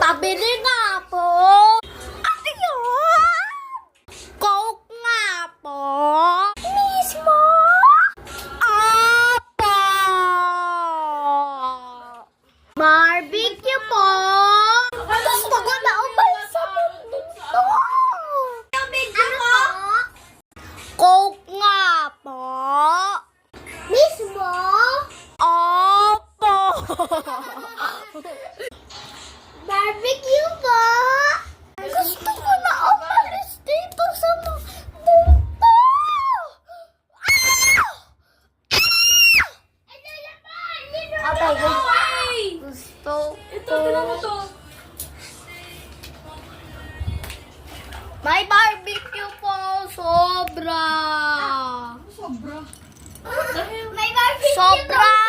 Pabili nga po. Ate yun? Coke nga po. Mismo? Apa. Barbecue po. Gusto ko na umalis sa mundo. Ano po? Coke nga po. Mismo? Opo. Barbecue po. Gusto ko na umalis dito sa mundo. Gusto ko. May barbecue po. Sobra. Sobra. May barbecue. Sobra.